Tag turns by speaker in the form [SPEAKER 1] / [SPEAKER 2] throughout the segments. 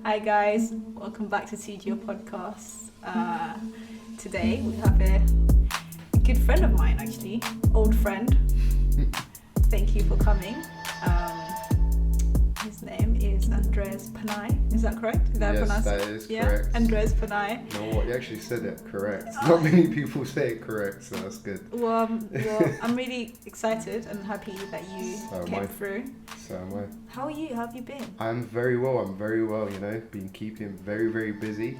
[SPEAKER 1] Hi guys, welcome back to TGO podcast. Today we have a good friend of mine, actually, old friend. Thank you for coming. His name is Andreas Panayi. Is that correct? Is that
[SPEAKER 2] Yes, that is correct.
[SPEAKER 1] Andreas Panayi.
[SPEAKER 2] You know what? You actually said it correct. Not many people say it correct, so that's good.
[SPEAKER 1] Well, I'm really excited and happy that you came through.
[SPEAKER 2] So am I.
[SPEAKER 1] How are you? How have you been?
[SPEAKER 2] I'm very well. You know, been keeping very, very busy,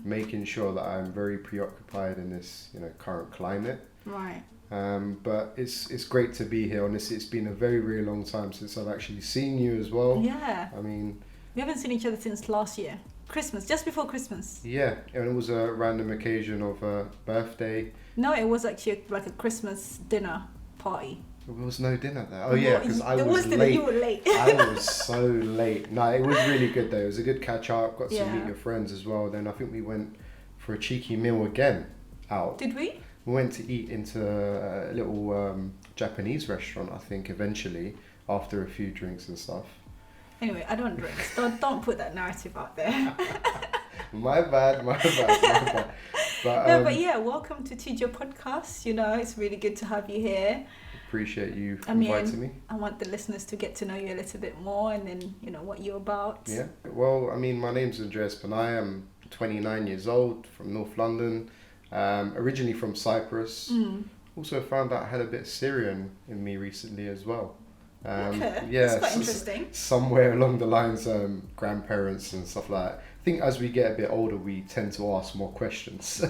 [SPEAKER 2] making sure that I'm very preoccupied in this, current climate.
[SPEAKER 1] Right.
[SPEAKER 2] But it's great to be here. Honestly, it's been a very, very long time since I've actually seen you as well.
[SPEAKER 1] Yeah.
[SPEAKER 2] I mean,
[SPEAKER 1] we haven't seen each other since last year. Christmas, just before Christmas.
[SPEAKER 2] Yeah, and it was a random occasion of a birthday.
[SPEAKER 1] No, it was actually like a Christmas dinner party.
[SPEAKER 2] There was no dinner there. Oh yeah, because I was
[SPEAKER 1] dinner,
[SPEAKER 2] late.
[SPEAKER 1] You were late.
[SPEAKER 2] I was so late. No, it was really good though. It was a good catch up. Got to meet your friends as well. Then I think we went for a cheeky meal again out.
[SPEAKER 1] Did we?
[SPEAKER 2] We went to eat into a little Japanese restaurant, I think, eventually, after a few drinks and stuff.
[SPEAKER 1] Anyway, I don't drink. Don't put that narrative out there.
[SPEAKER 2] My bad.
[SPEAKER 1] But yeah, welcome to TGO podcast. It's really good to have you here.
[SPEAKER 2] Appreciate you inviting me.
[SPEAKER 1] I want the listeners to get to know you a little bit more and then, what you're about.
[SPEAKER 2] Yeah. Well, my name's Andreas Panayi. I'm 29 years old, from North London. Originally from Cyprus. Also found out I had a bit of Syrian in me recently as well.
[SPEAKER 1] Okay,
[SPEAKER 2] yeah,
[SPEAKER 1] that's quite interesting.
[SPEAKER 2] Somewhere along the lines, grandparents and stuff like that. I think as we get a bit older, we tend to ask more questions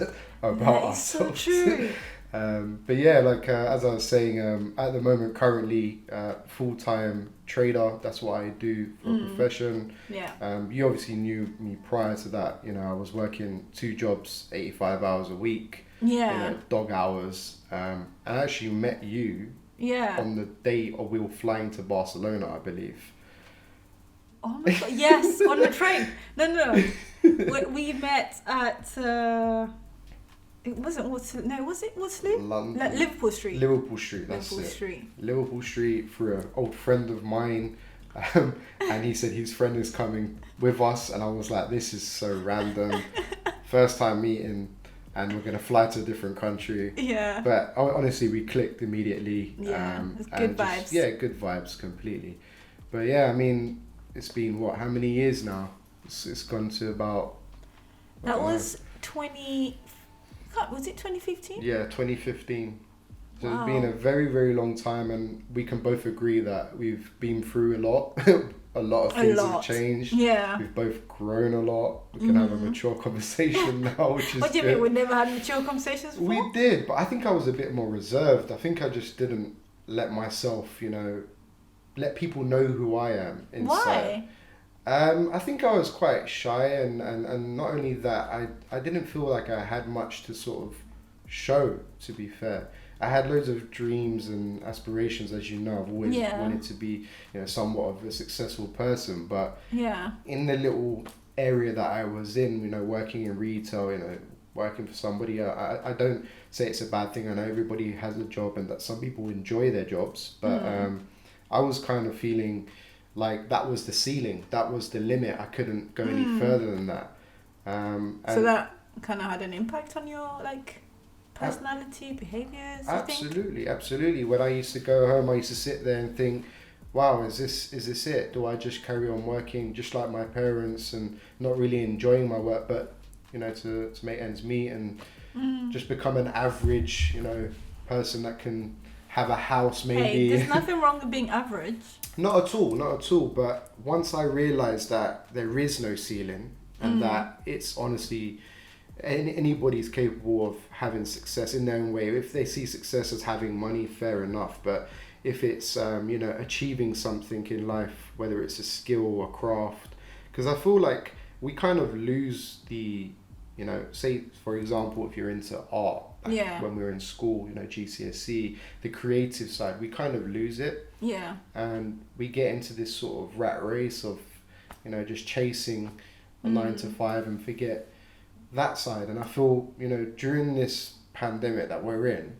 [SPEAKER 2] about ourselves.
[SPEAKER 1] So true.
[SPEAKER 2] But yeah, as I was saying, at the moment, currently full-time trader. That's what I do for a profession.
[SPEAKER 1] Yeah.
[SPEAKER 2] You obviously knew me prior to that. I was working 2 jobs, 85 hours a week.
[SPEAKER 1] Yeah.
[SPEAKER 2] Dog hours. I actually met you.
[SPEAKER 1] Yeah.
[SPEAKER 2] On the day of we were flying to Barcelona, I believe.
[SPEAKER 1] Oh my god! Yes, on the train. No. We met at. It wasn't Waterloo. No, was it Waterloo?
[SPEAKER 2] London.
[SPEAKER 1] Liverpool Street.
[SPEAKER 2] Liverpool Street. That's
[SPEAKER 1] Liverpool
[SPEAKER 2] it.
[SPEAKER 1] Street.
[SPEAKER 2] Liverpool Street through an old friend of mine, and he said his friend is coming with us, and I was like, this is so random. First time meeting. And we're going to fly to a different country.
[SPEAKER 1] Yeah.
[SPEAKER 2] But honestly, we clicked immediately.
[SPEAKER 1] Yeah, good vibes.
[SPEAKER 2] Good vibes completely. But yeah, it's been how many years now? It's gone to about...
[SPEAKER 1] That was 20... Was it 2015?
[SPEAKER 2] Yeah, 2015. So
[SPEAKER 1] Wow.
[SPEAKER 2] It's been a very, very long time, and we can both agree that we've been through a lot. A lot of things have changed.
[SPEAKER 1] Yeah.
[SPEAKER 2] We've both grown a lot. We can have a mature conversation now, which is
[SPEAKER 1] What do you mean? We never had mature conversations before?
[SPEAKER 2] We did, but I think I was a bit more reserved. I think I just didn't let myself, let people know who I am inside.
[SPEAKER 1] Why?
[SPEAKER 2] I think I was quite shy, and not only that, I didn't feel like I had much to sort of show, to be fair. I had loads of dreams and aspirations, as you know. I've always wanted to be, somewhat of a successful person. But in the little area that I was in, working in retail, working for somebody, I don't say it's a bad thing. I know everybody has a job and that some people enjoy their jobs. But I was kind of feeling like that was the ceiling. That was the limit. I couldn't go any further than that.
[SPEAKER 1] So that kind of had an impact on your, personality, behaviours,
[SPEAKER 2] Absolutely. When I used to go home, I used to sit there and think, wow, is this it? Do I just carry on working just like my parents and not really enjoying my work, but to make ends meet and just become an average person that can have a house maybe?
[SPEAKER 1] Hey, there's nothing wrong with being average.
[SPEAKER 2] Not at all. But once I realised that there is no ceiling and that it's honestly... anybody's capable of having success in their own way. If they see success as having money, fair enough. But if it's achieving something in life, whether it's a skill or a craft, because I feel like we kind of lose the say for example, if you're into art, when we were in school, GCSE, the creative side, we kind of lose it.
[SPEAKER 1] Yeah.
[SPEAKER 2] And we get into this sort of rat race of just chasing a 9 to 5 and forget that side. And I feel during this pandemic that we're in,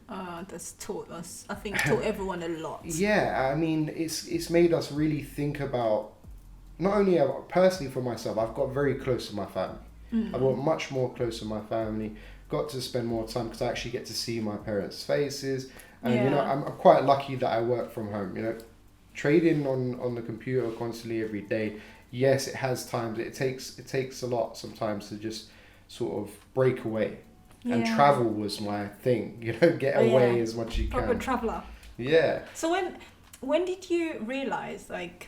[SPEAKER 1] that's taught us, I think, taught everyone a lot.
[SPEAKER 2] Yeah, it's made us really think about not only personally for myself, I've got very close to my family. I've got much more close to my family. Got to spend more time because I actually get to see my parents' faces. And, you know, I'm quite lucky that I work from home. You know, trading on the computer constantly every day, yes, it has times. It takes a lot sometimes to just sort of break away. And travel was my thing. You know, get away as much as you can.
[SPEAKER 1] Proper traveler.
[SPEAKER 2] Yeah.
[SPEAKER 1] So when did you realize like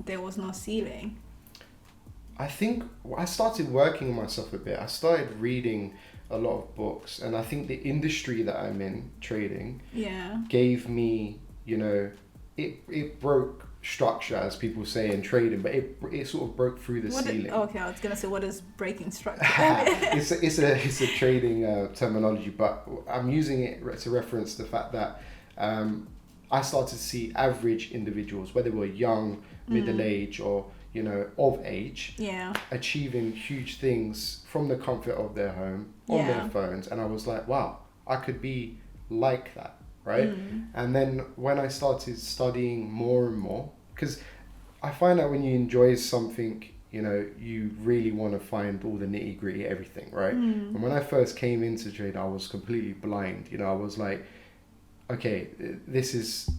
[SPEAKER 1] there was no ceiling?
[SPEAKER 2] I think I started working on myself a bit. I started reading a lot of books, and I think the industry that I'm in, trading, gave me, you know, it broke structure, as people say in trading, but it sort of broke through the ceiling.
[SPEAKER 1] Okay, I was gonna say, what is breaking structure?
[SPEAKER 2] it's a trading terminology, but I'm using it to reference the fact that I started to see average individuals, whether they were young, middle age, or, you know, of age, achieving huge things from the comfort of their home on their phones. And I was like, wow, I could be like that, right? And then when I started studying more and more, because I find that when you enjoy something, you know, you really want to find all the nitty gritty, everything, right? And when I first came into trade, I was completely blind. You know, I was like, okay, this is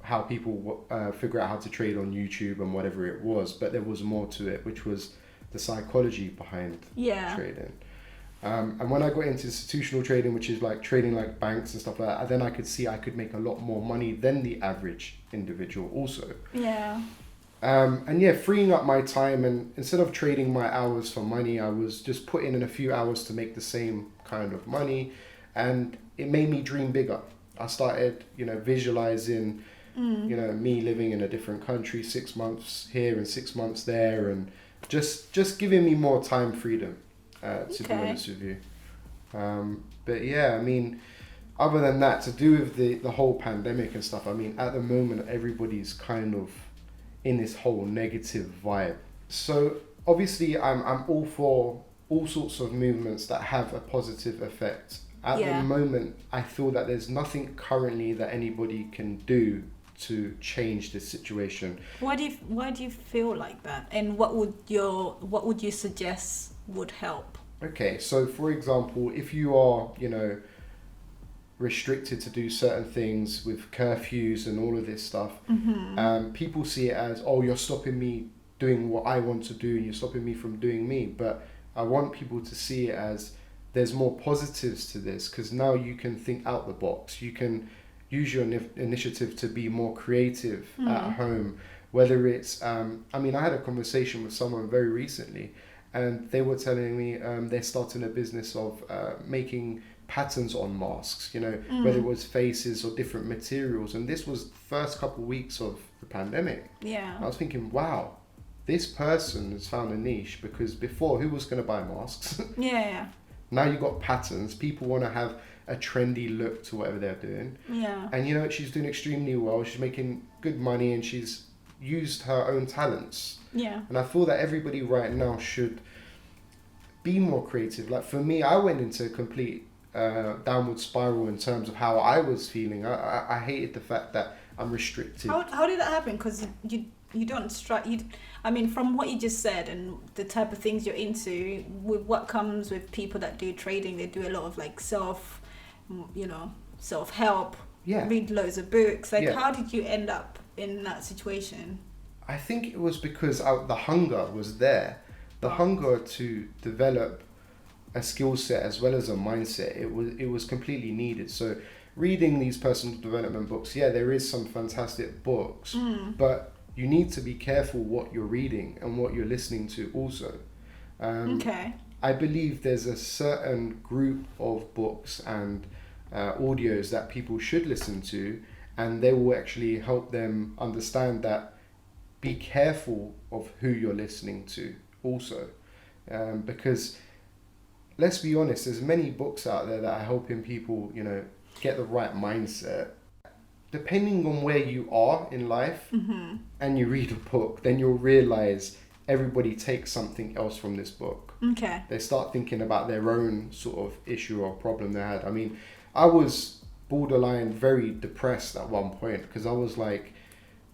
[SPEAKER 2] how people figure out how to trade on YouTube and whatever it was, but there was more to it, which was the psychology behind trading. And when I got into institutional trading, which is like trading like banks and stuff like that, then I could see I could make a lot more money than the average individual also. And freeing up my time, and instead of trading my hours for money, I was just putting in a few hours to make the same kind of money, and it made me dream bigger. I started, you know, visualizing, you know, me living in a different country, 6 months here and 6 months there, and just giving me more time freedom, to be honest with you. But yeah, I mean, other than that, to do with the whole pandemic and stuff, I mean, at the moment, everybody's kind of in this whole negative vibe. So obviously, I'm all for all sorts of movements that have a positive effect. At the moment, I feel that there's nothing currently that anybody can do to change this situation.
[SPEAKER 1] Why do you feel like that? And what would you suggest would help?
[SPEAKER 2] Okay, so for example, if you are, you know, restricted to do certain things with curfews and all of this stuff, people see it as, oh, you're stopping me doing what I want to do, and you're stopping me from doing me. But I want people to see it as there's more positives to this, because now you can think out the box. You can use your initiative to be more creative at home. Whether it's, I mean, I had a conversation with someone very recently, and they were telling me they're starting a business of making patterns on masks, you know, whether it was faces or different materials. And this was the first couple of weeks of the pandemic. I was thinking, wow, this person has found a niche, because before, who was going to buy masks? Now you got patterns. People want to have a trendy look to whatever they're doing. And, you know, she's doing extremely well. She's making good money, and she's used her own talents. And I feel that everybody right now should be more creative. Like for me, I went into a complete downward spiral in terms of how I was feeling. I hated the fact that I'm restricted.
[SPEAKER 1] How did that happen? Because you don't strike. I mean, from what you just said and the type of things you're into, with what comes with people that do trading, they do a lot of like self-help. Read loads of books. Like, how did you end up in that situation?
[SPEAKER 2] I think it was because the hunger was there. The hunger to develop a skill set as well as a mindset. It was completely needed. So reading these personal development books, there is some fantastic books, but you need to be careful what you're reading and what you're listening to also. I believe there's a certain group of books and audios that people should listen to, and they will actually help them understand that be careful of who you're listening to also. Because let's be honest, there's many books out there that are helping people, you know, get the right mindset. Depending on where you are in life and you read a book, then you'll realize everybody takes something else from this book. They start thinking about their own sort of issue or problem they had. I mean, I was borderline very depressed at one point, because I was like,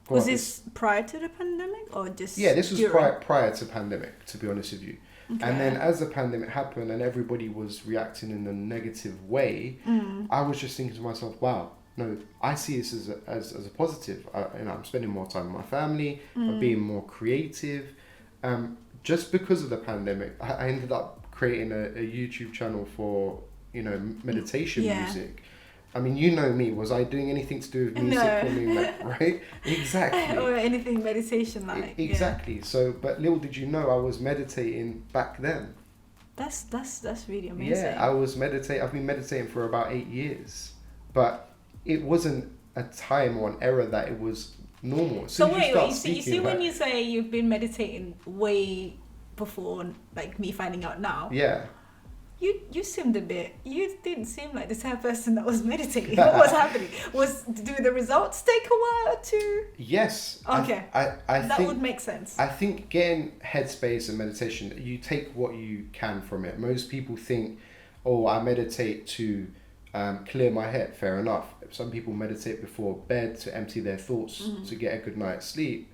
[SPEAKER 1] Was this prior to the pandemic or just
[SPEAKER 2] Yeah, this was
[SPEAKER 1] during?
[SPEAKER 2] prior to pandemic, to be honest with you.
[SPEAKER 1] Okay.
[SPEAKER 2] And then as the pandemic happened and everybody was reacting in a negative way, I was just thinking to myself, wow, no, I see this as a positive. I'm spending more time with my family, I'm being more creative. Just because of the pandemic, I ended up creating a YouTube channel for, meditation music. I mean, you know me. Was I doing anything to do with music for me, right? Exactly.
[SPEAKER 1] Or anything meditation like.
[SPEAKER 2] Exactly.
[SPEAKER 1] Yeah.
[SPEAKER 2] So, but little did you know, I was meditating back then.
[SPEAKER 1] That's really amazing.
[SPEAKER 2] Yeah, I was meditating. I've been meditating for about 8 years, but it wasn't a time or an era that it was normal.
[SPEAKER 1] So wait, you see when you say you've been meditating way before, like me finding out now.
[SPEAKER 2] Yeah.
[SPEAKER 1] You seemed you didn't seem like the type of person that was meditating. What was happening? Do the results take a while to?
[SPEAKER 2] Yes.
[SPEAKER 1] Okay.
[SPEAKER 2] I
[SPEAKER 1] that
[SPEAKER 2] think,
[SPEAKER 1] would make sense.
[SPEAKER 2] I think getting headspace and meditation, you take what you can from it. Most people think, oh, I meditate to clear my head. Fair enough. Some people meditate before bed to empty their thoughts to get a good night's sleep.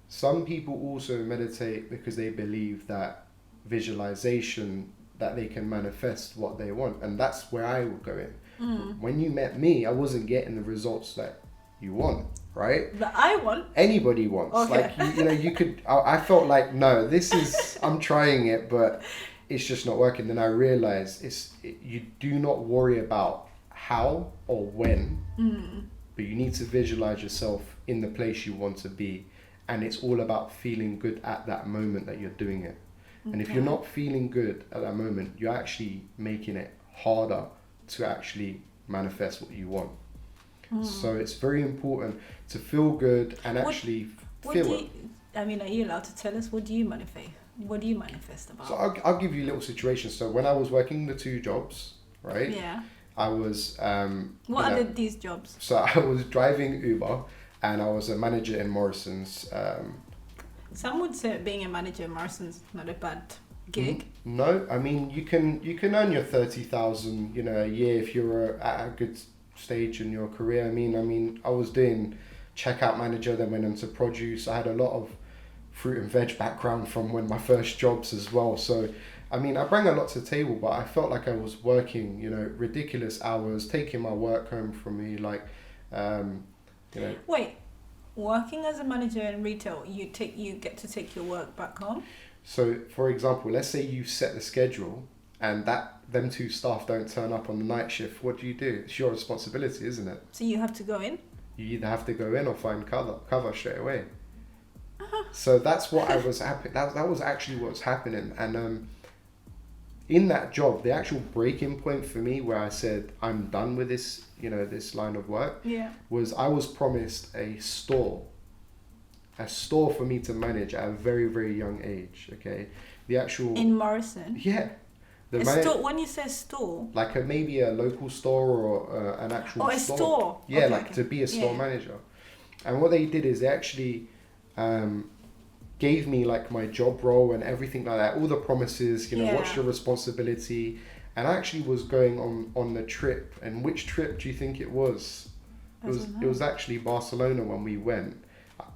[SPEAKER 2] Some people also meditate because they believe that visualization, that they can manifest what they want, and that's where I would go in. When you met me, I wasn't getting the results that you want, right?
[SPEAKER 1] That I want.
[SPEAKER 2] Anybody wants.
[SPEAKER 1] Okay.
[SPEAKER 2] Like you could. I felt like, no, this is. I'm trying it, but it's just not working. Then I realized you do not worry about how or when, but you need to visualize yourself in the place you want to be, and it's all about feeling good at that moment that you're doing it. And if you're not feeling good at that moment, you're actually making it harder to actually manifest what you want. So it's very important to feel good and actually feel it.
[SPEAKER 1] I mean, are you allowed to tell us what do you manifest? What do you manifest about?
[SPEAKER 2] So I'll give you a little situation. So when I was working the 2 jobs, right?
[SPEAKER 1] Yeah.
[SPEAKER 2] I was...
[SPEAKER 1] what are these jobs?
[SPEAKER 2] So I was driving Uber and I was a manager in Morrison's.
[SPEAKER 1] Some would say being a manager in Morrison's not a bad gig.
[SPEAKER 2] No, I mean you can earn your 30,000 a year if you're at a good stage in your career. I mean I was doing checkout manager, then went into produce. I had a lot of fruit and veg background from my first jobs as well. So I mean I bring a lot to the table, but I felt like I was working ridiculous hours, taking my work home from me, like
[SPEAKER 1] Wait. Working as a manager in retail, you get to take your work back home?
[SPEAKER 2] So, for example, let's say you set the schedule and them 2 staff don't turn up on the night shift. What do? It's your responsibility, isn't it?
[SPEAKER 1] So you have to go in?
[SPEAKER 2] You either have to go in or find cover straight away. So that's what I was happening. That was actually what was happening. And in that job, the actual breaking point for me where I said, I'm done with this, this line of work, was I was promised a store for me to manage at a very, very young age, okay? The actual...
[SPEAKER 1] In Morrison?
[SPEAKER 2] Yeah.
[SPEAKER 1] Store, when you say store?
[SPEAKER 2] Like maybe a local store or an actual store.
[SPEAKER 1] Oh, a store?
[SPEAKER 2] Yeah,
[SPEAKER 1] okay.
[SPEAKER 2] To be a store manager. And what they did is they actually gave me like my job role and everything like that, all the promises, what's your responsibility. And I actually was going on the trip. And which trip do you think it was? It was actually Barcelona when we went.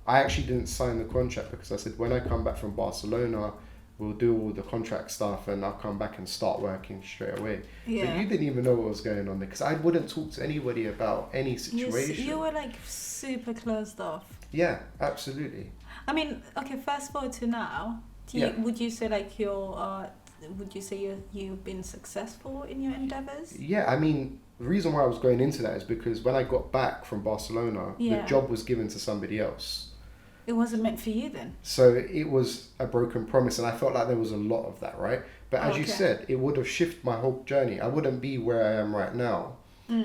[SPEAKER 2] I actually didn't sign the contract because I said when I come back from Barcelona, we'll do all the contract stuff and I'll come back and start working straight away.
[SPEAKER 1] Yeah.
[SPEAKER 2] But you didn't even know what was going on there because I wouldn't talk to anybody about any situation.
[SPEAKER 1] You were like super closed off.
[SPEAKER 2] Yeah, absolutely.
[SPEAKER 1] I mean, okay, fast forward to now. Would you say like you've been successful in your endeavors?
[SPEAKER 2] Yeah, I mean, the reason why I was going into that is because when I got back from Barcelona, the job was given to somebody else.
[SPEAKER 1] It wasn't meant for you then?
[SPEAKER 2] So it was a broken promise and I felt like there was a lot of that, right? But as you said, it would have shifted my whole journey. I wouldn't be where I am right now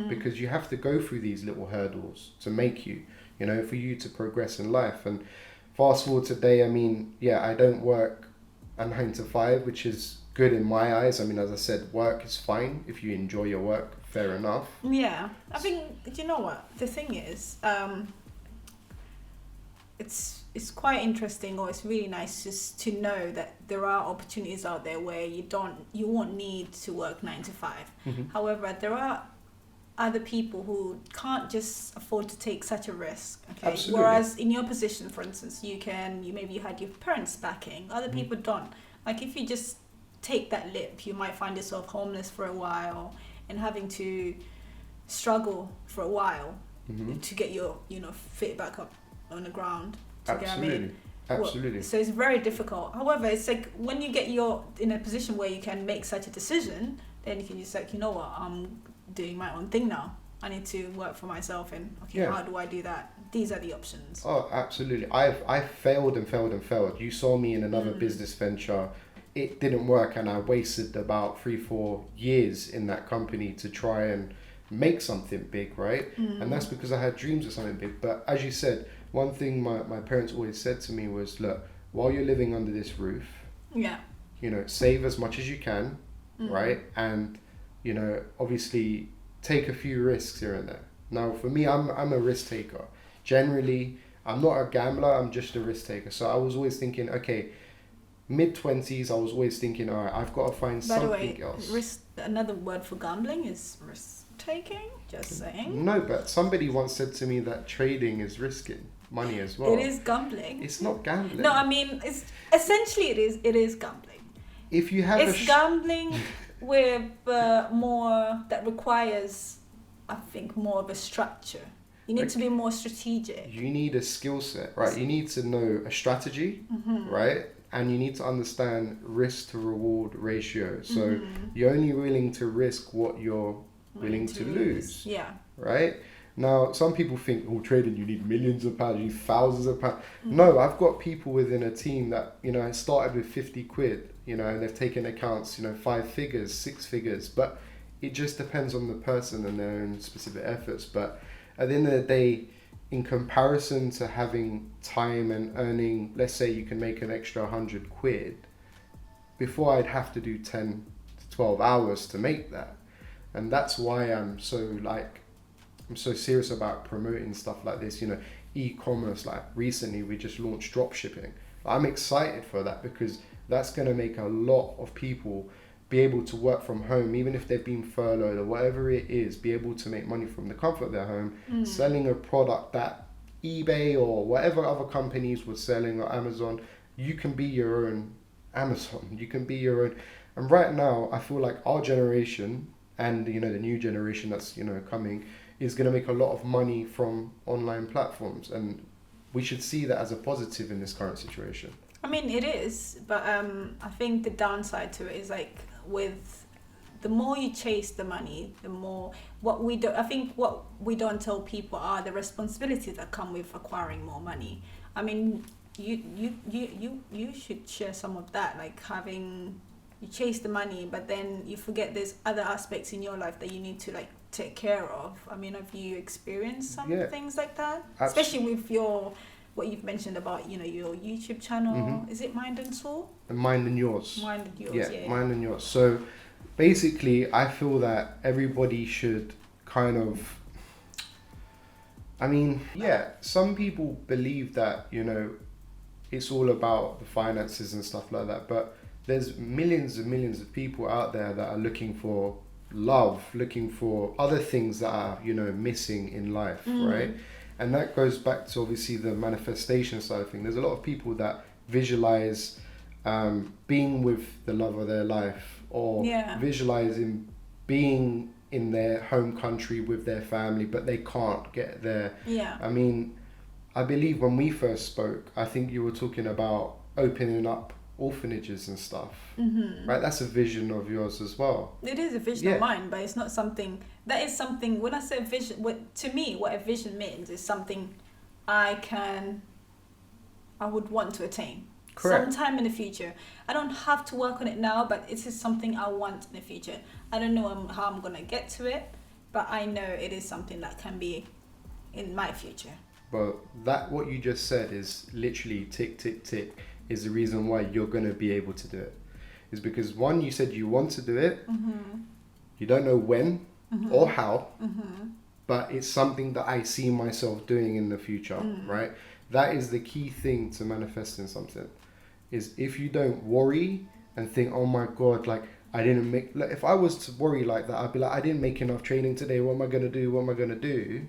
[SPEAKER 2] because you have to go through these little hurdles to make you, for you to progress in life. And fast forward today, I mean, I don't work a 9 to 5, which is good in my eyes. I mean, as I said, work is fine. If you enjoy your work, fair enough.
[SPEAKER 1] Yeah. I think, you know what? The thing is, it's quite interesting, or it's really nice just to know that there are opportunities out there where you won't need to work 9 to 5.
[SPEAKER 2] Mm-hmm.
[SPEAKER 1] However, there are other people who can't just afford to take such a risk. Okay.
[SPEAKER 2] Absolutely.
[SPEAKER 1] Whereas in your position, for instance, you maybe you had your parents backing. Other
[SPEAKER 2] Mm-hmm.
[SPEAKER 1] people don't. Like if you just take that leap, you might find yourself homeless for a while and having to struggle for a while
[SPEAKER 2] Mm-hmm.
[SPEAKER 1] to get your feet back up on the ground. Do you get what I
[SPEAKER 2] Absolutely.
[SPEAKER 1] mean?
[SPEAKER 2] Absolutely.
[SPEAKER 1] So it's very difficult. However, it's like when you get in a position where you can make such a decision, then you can just like, you know what, I'm doing my own thing now. I need to work for myself, and how do I do that? These are the options.
[SPEAKER 2] Oh, absolutely. I failed and failed and failed. You saw me in another business venture. It didn't work, and I wasted about 3-4 years in that company to try and make something big, right? And that's because I had dreams of something big. But as you said, one thing my parents always said to me was, look, while you're living under this roof, save as much as you can, right? And, obviously take a few risks here and there. Now, for me, I'm a risk taker. Generally, I'm not a gambler, I'm just a risk taker. So I was always thinking, okay, mid-20s, I was always thinking, all right, I've got to find something else.
[SPEAKER 1] Another word for gambling is risk-taking, just saying.
[SPEAKER 2] No, but somebody once said to me that trading is risking money as well.
[SPEAKER 1] It is gambling.
[SPEAKER 2] It's not gambling.
[SPEAKER 1] No, I mean, it's essentially it is gambling.
[SPEAKER 2] If you have
[SPEAKER 1] gambling with more, that requires, I think, more of a structure. You need to be more strategic.
[SPEAKER 2] You need a skill set, right? You need to know a strategy, right? And you need to understand risk to reward ratio. So you're only willing to risk what you're willing to lose.
[SPEAKER 1] Yeah.
[SPEAKER 2] Right? Now, some people think, trading, you need millions of pounds, you need thousands of pounds. No, I've got people within a team that, started with 50 quid, and they've taken accounts, 5 figures, 6 figures. But it just depends on the person and their own specific efforts. But at the end of the day, in comparison to having time and earning, let's say you can make an extra 100 quid, before I'd have to do 10 to 12 hours to make that. And that's why I'm so serious about promoting stuff like this, e-commerce. Like recently we just launched drop shipping. I'm excited for that because that's going to make a lot of people be able to work from home, even if they've been furloughed or whatever it is, be able to make money from the comfort of their home, selling a product that eBay or whatever other companies were selling, or Amazon. You can be your own Amazon. You can be your own. And right now, I feel like our generation and the new generation that's coming is going to make a lot of money from online platforms, and we should see that as a positive in this current situation.
[SPEAKER 1] I mean, it is, but I think the downside to it is like with the more you chase the money, the more what we don't tell people are the responsibilities that come with acquiring more money. I mean, you should share some of that, like you chase the money, but then you forget there's other aspects in your life that you need to like take care of. I mean, have you experienced some things like that? Especially with what you've mentioned about, your YouTube channel. Is it Mind and Soul?
[SPEAKER 2] Mine and yours.
[SPEAKER 1] Mine and yours, yeah.
[SPEAKER 2] Mine and yours. So basically, I feel that everybody should kind of, some people believe that, it's all about the finances and stuff like that, but there's millions and millions of people out there that are looking for love, looking for other things that are, missing in life, right? And that goes back to obviously the manifestation side of things. There's a lot of people that visualize being with the love of their life, or visualizing being in their home country with their family, but they can't get there.
[SPEAKER 1] Yeah.
[SPEAKER 2] I mean, I believe when we first spoke, I think you were talking about opening up orphanages and stuff, right? That's a vision of yours as well.
[SPEAKER 1] It is a vision of mine, but it's not something that is something. When I say vision, to me what a vision means is something I would want to attain.
[SPEAKER 2] Correct.
[SPEAKER 1] Sometime in the future. I don't have to work on it now, but it is something I want in the future. I don't know how I'm gonna get to it, but I know it is something that can be in my future.
[SPEAKER 2] But what you just said is literally tick, tick, tick, is the reason why you're going to be able to do it. Is because one, you said you want to do it, you don't know when or how, but it's something that I see myself doing in the future, right? That is the key thing to manifesting something, is if you don't worry and think, oh my God, like I didn't make, like, if I was to worry like that, I'd be like, I didn't make enough training today. What am I going to do? What am I going to do?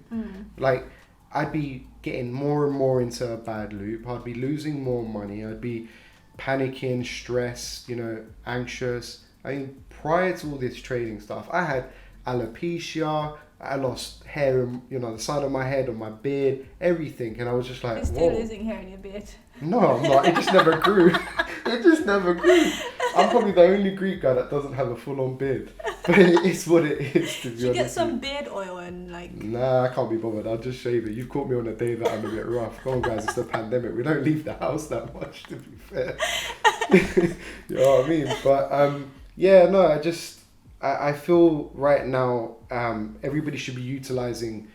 [SPEAKER 2] Like, I'd be getting more and more into a bad loop. I'd be losing more money. I'd be panicking, stressed, you know, anxious. I mean, prior to all this training stuff, I had alopecia. I lost hair, you know, the side of my head, on my beard, everything. And I was just like,
[SPEAKER 1] You're still losing hair in your beard.
[SPEAKER 2] No, I'm not. It just never grew. It just never grew. I'm probably the only Greek guy that doesn't have a full-on beard. But it is what it is, to be honest.
[SPEAKER 1] You get some beard oil and like...
[SPEAKER 2] Nah, I can't be bothered. I'll just shave it. You've caught me on a day that I'm a bit rough. Come on, guys, it's the pandemic. We don't leave the house that much, to be fair. You know what I mean? But, yeah, no, I feel right now everybody should be utilising,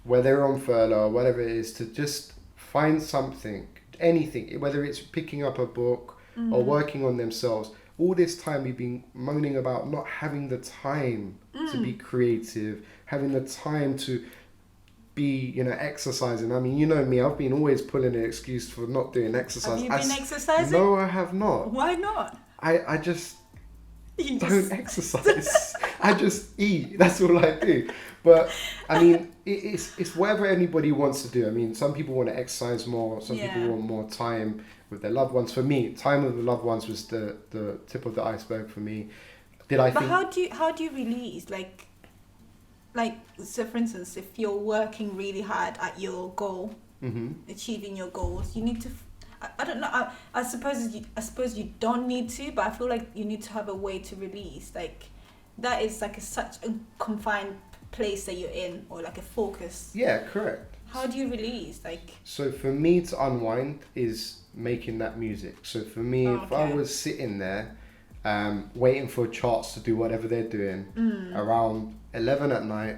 [SPEAKER 2] whether they're on furlough or whatever it is, to just find something, anything, whether it's picking up a book or working on themselves. All this time we've been moaning about not having the time to be creative, having the time to be, you know, exercising. I mean, you know me, I've been always pulling an excuse for not doing exercise.
[SPEAKER 1] Have you been exercising?
[SPEAKER 2] No, I have not.
[SPEAKER 1] Why not?
[SPEAKER 2] I just don't exercise. I just eat. That's all I do. But I mean, it's whatever anybody wants to do. I mean, some people want to exercise more. Some people want more time with their loved ones. For me, time with the loved ones was the tip of the iceberg for me. But
[SPEAKER 1] how do you release, like so for instance, if you're working really hard at your goal, achieving your goals, you need to. I don't know. I suppose you don't need to, but I feel like you need to have a way to release. Like that is like such a confined place that you're in, or like a focus.
[SPEAKER 2] Yeah, correct.
[SPEAKER 1] How do you release? Like,
[SPEAKER 2] so for me to unwind is making that music. So for me, if I was sitting there waiting for charts to do whatever they're doing, around 11 at night,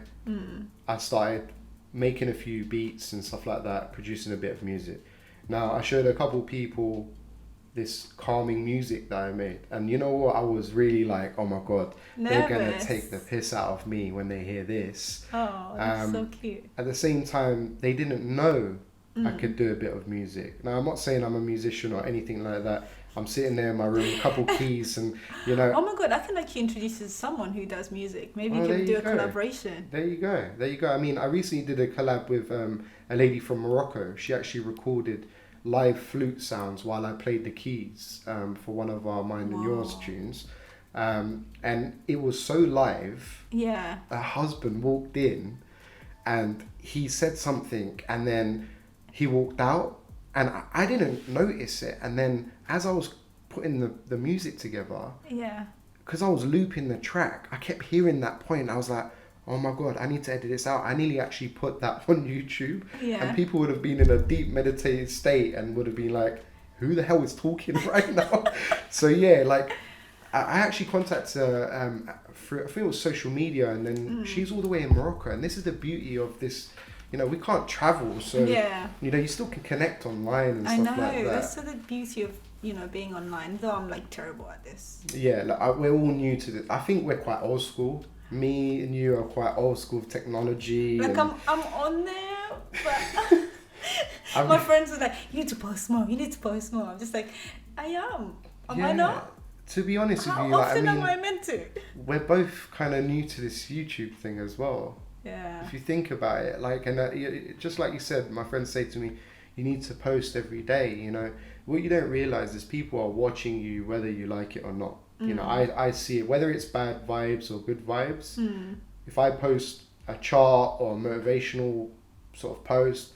[SPEAKER 2] I started making a few beats and stuff like that, producing a bit of music. Now, I showed a couple people this calming music that I made. And you know what? I was really like, oh my God, they're going to take the piss out of me when they hear this.
[SPEAKER 1] Oh, that's so cute.
[SPEAKER 2] At the same time, they didn't know I could do a bit of music. Now, I'm not saying I'm a musician or anything like that. I'm sitting there in my room, a couple keys and, you know.
[SPEAKER 1] Oh my God, I can actually introduce you to someone who does music. Maybe you can do a collaboration.
[SPEAKER 2] There you go. I mean, I recently did a collab with a lady from Morocco. She actually recorded live flute sounds while I played the keys for one of our Mine and Yours tunes. And it was so live.
[SPEAKER 1] Yeah.
[SPEAKER 2] Her husband walked in and he said something and then he walked out and I didn't notice it. And then as I was putting the music together, because I was looping the track, I kept hearing that point. I was like, oh my God, I need to edit this out. I nearly actually put that on YouTube. Yeah. And people would have been in a deep meditative state and would have been like, who the hell is talking right now? So yeah, like I actually contacted her through, I think it was social media, and then she's all the way in Morocco. And this is the beauty of this, you know, we can't travel. So, you know, you still can connect online and stuff like that. I know,
[SPEAKER 1] that's so the beauty of, you know, being online, though I'm like terrible at this.
[SPEAKER 2] Yeah, like we're all new to this. I think we're quite old school. Me and you are quite old school technology.
[SPEAKER 1] Like I'm on there, but my friends are like, you need to post more. I'm just like, I am. Am I not?
[SPEAKER 2] To be honest with you,
[SPEAKER 1] how often am I meant to?
[SPEAKER 2] We're both kind of new to this YouTube thing as well.
[SPEAKER 1] Yeah.
[SPEAKER 2] If you think about it, like, and just like you said, my friends say to me, you need to post every day. You know, what you don't realize is people are watching you whether you like it or not. You know, I see it, whether it's bad vibes or good vibes. If I post a chart or a motivational sort of post,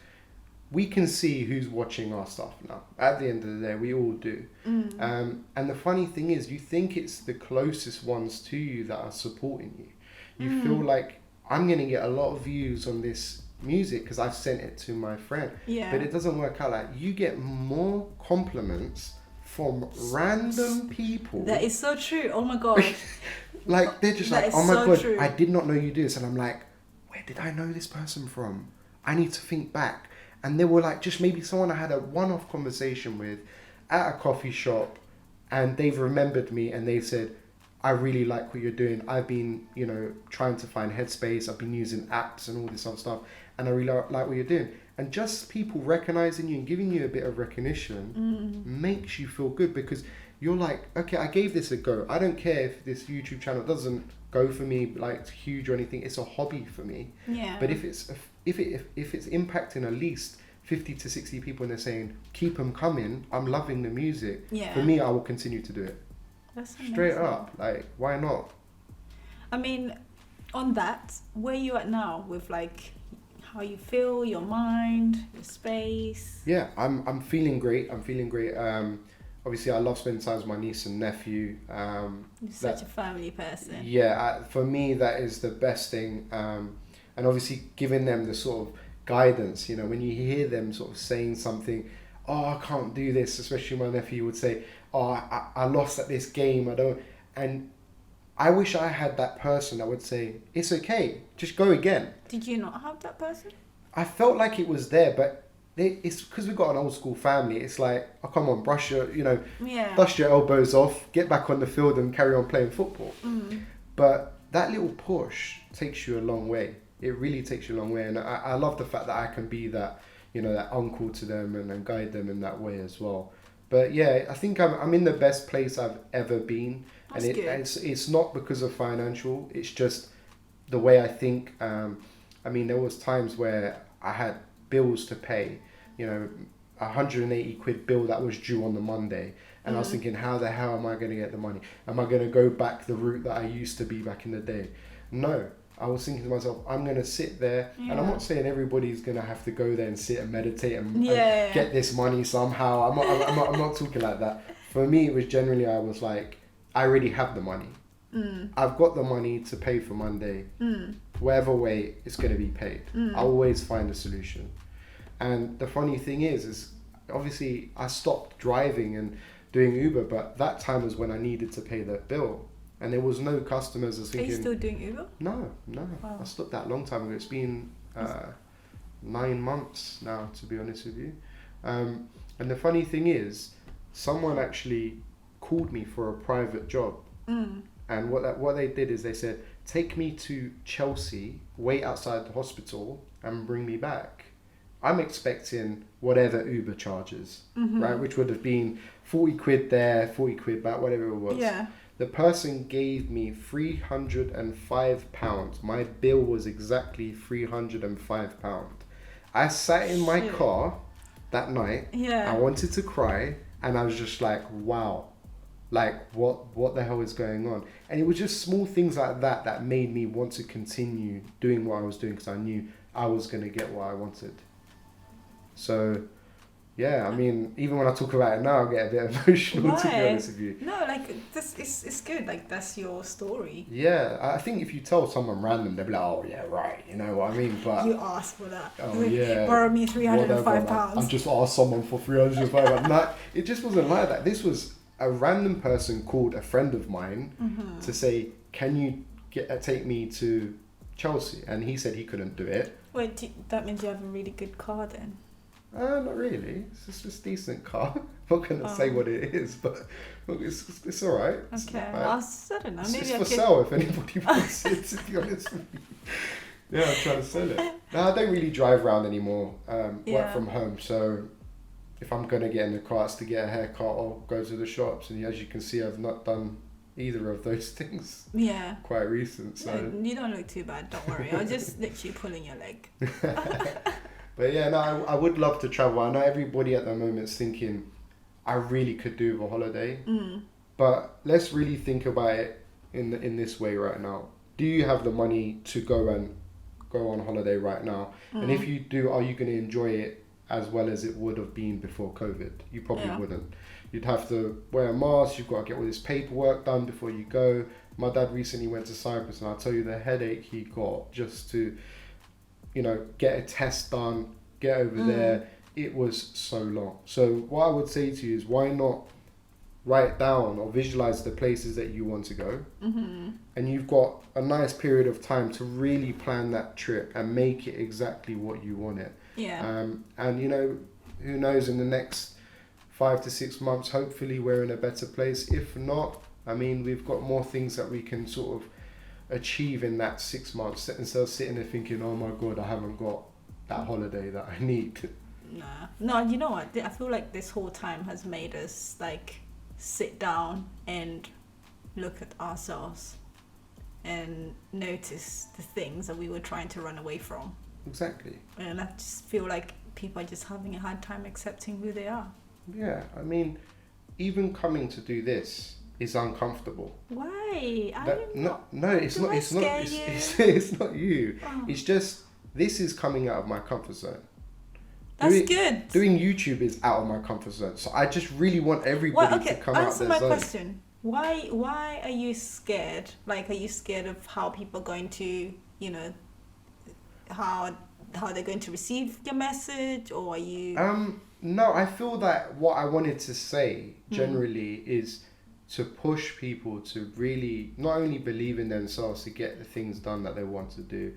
[SPEAKER 2] we can see who's watching our stuff now. At the end of the day, we all do. And the funny thing is, you think it's the closest ones to you that are supporting you. You feel like, I'm going to get a lot of views on this music because I've sent it to my friend. Yeah. But it doesn't work out like you get more compliments from random people.
[SPEAKER 1] That is so true. Oh my God.
[SPEAKER 2] Like they're just like, oh my God, true. I did not know you do this. And I'm like, where did I know this person from? I need to think back. And they were like, just maybe someone I had a one-off conversation with at a coffee shop, and they've remembered me and they said, I really like what you're doing. I've been, you know, trying to find headspace. I've been using apps and all this other stuff, and I really like what you're doing. And just people recognizing you and giving you a bit of recognition makes you feel good, because you're like, okay, I gave this a go. I don't care if this YouTube channel doesn't go for me like it's huge or anything. It's a hobby for me.
[SPEAKER 1] Yeah.
[SPEAKER 2] But if it's impacting at least 50 to 60 people and they're saying keep them coming, I'm loving the music.
[SPEAKER 1] Yeah.
[SPEAKER 2] For me, I will continue to do it.
[SPEAKER 1] That's amazing.
[SPEAKER 2] Straight up, like why not?
[SPEAKER 1] I mean, on that, where are you at now with like how you feel, your mind, your space?
[SPEAKER 2] Yeah, I'm feeling great. Obviously, I love spending time with my niece and nephew.
[SPEAKER 1] You're such a family person.
[SPEAKER 2] Yeah, for me, that is the best thing. And obviously, giving them the sort of guidance, you know, when you hear them sort of saying something, oh, I can't do this, especially my nephew would say, oh, I lost at this game, I don't, and I wish I had that person that would say, it's okay, just go again.
[SPEAKER 1] Did you not have that person?
[SPEAKER 2] I felt like it was there, but it's because we've got an old school family. It's like, oh, come on, dust your elbows off, get back on the field and carry on playing football. But that little push takes you a long way. It really takes you a long way. And I love the fact that I can be that, you know, that uncle to them and guide them in that way as well. But yeah, I think I'm in the best place I've ever been.
[SPEAKER 1] That's
[SPEAKER 2] and
[SPEAKER 1] good.
[SPEAKER 2] It's not because of financial, it's just the way I think. I mean, there was times where I had bills to pay, you know, 180 quid bill that was due on the Monday. And I was thinking, how the hell am I going to get the money? Am I going to go back the route that I used to be back in the day? No. I was thinking to myself, I'm going to sit there, and I'm not saying everybody's going to have to go there and sit and meditate and get this money somehow. I'm not talking like that. For me, it was generally, I was like, I already have the money. I've got the money to pay for Monday. Whatever way it's going to be paid. I'll always find a solution. And the funny thing is obviously I stopped driving and doing Uber, but that time was when I needed to pay that bill. And there was no customers. I was thinking,
[SPEAKER 1] are you still doing Uber?
[SPEAKER 2] No.
[SPEAKER 1] Wow.
[SPEAKER 2] I stopped that a long time ago. It's been 9 months now, to be honest with you. And the funny thing is, someone actually called me for a private job. And what they did is they said, take me to Chelsea, wait outside the hospital and bring me back. I'm expecting whatever Uber charges, right? Which would have been 40 quid there, 40 quid back, whatever it was.
[SPEAKER 1] Yeah.
[SPEAKER 2] The person gave me £305. My bill was exactly £305. I sat in my car that night.
[SPEAKER 1] Yeah.
[SPEAKER 2] I wanted to cry, and I was just like, wow. Like, what the hell is going on? And it was just small things like that that made me want to continue doing what I was doing, because I knew I was going to get what I wanted. So, yeah, I mean, even when I talk about it now, I get a bit emotional, to be honest with you.
[SPEAKER 1] No, like, this it's good. Like, that's your story.
[SPEAKER 2] Yeah, I think if you tell someone random, they'll be like, oh, yeah, right, you know what I mean? But
[SPEAKER 1] you asked for that.
[SPEAKER 2] Oh, yeah.
[SPEAKER 1] Borrow me £305.
[SPEAKER 2] I just asked someone for £305. No, it just wasn't like that. This was a random person called a friend of mine to say, can you take me to Chelsea? And he said he couldn't do it.
[SPEAKER 1] Wait, that means you have a really good car then?
[SPEAKER 2] Not really. It's just a decent car. I'm not going to say what it is, but look, it's all right.
[SPEAKER 1] Okay. I don't know. Maybe
[SPEAKER 2] it's for sale if anybody wants it, to be honest with you. Yeah, I'm trying to sell it. No, I don't really drive around anymore. Work from home, so if I'm going to get in the car, it's to get a haircut or go to the shops. And as you can see, I've not done either of those things.
[SPEAKER 1] Yeah.
[SPEAKER 2] Quite recent. So
[SPEAKER 1] no, you don't look too bad. Don't worry. I was just literally pulling your leg.
[SPEAKER 2] But yeah, no, I would love to travel. I know everybody at the moment is thinking, I really could do with a holiday. But let's really think about it in this way right now. Do you have the money to go on holiday right now? And if you do, are you going to enjoy it as well as it would have been before COVID? You probably wouldn't. You'd have to wear a mask. You've got to get all this paperwork done before you go. My dad recently went to Cyprus, and I'll tell you the headache he got just to, you know, get a test done, get over there. It was so long. So what I would say to you is, why not write down or visualize the places that you want to go, and you've got a nice period of time to really plan that trip and make it exactly what you want it. And you know, who knows, in the next 5 to 6 months, hopefully we're in a better place. If not, I mean, we've got more things that we can sort of achieve in that 6 months, instead of sitting there thinking, oh my god, I haven't got that holiday that I need.
[SPEAKER 1] No, you know what, I feel like this whole time has made us like sit down and look at ourselves and notice the things that we were trying to run away from.
[SPEAKER 2] Exactly.
[SPEAKER 1] And I just feel like people are just having a hard time accepting who they are.
[SPEAKER 2] Yeah, I mean, even coming to do this is uncomfortable.
[SPEAKER 1] Why?
[SPEAKER 2] No, it's not. It's not. It's not you. Oh. It's just this is coming out of my comfort zone.
[SPEAKER 1] That's good.
[SPEAKER 2] Doing YouTube is out of my comfort zone, so I just really want everybody to come out of their zone.
[SPEAKER 1] Answer my question. Why are you scared? Like, are you scared of how people are going to, you know, how they're going to receive your message, or are you?
[SPEAKER 2] No, I feel that what I wanted to say generally is to push people to really not only believe in themselves to get the things done that they want to do.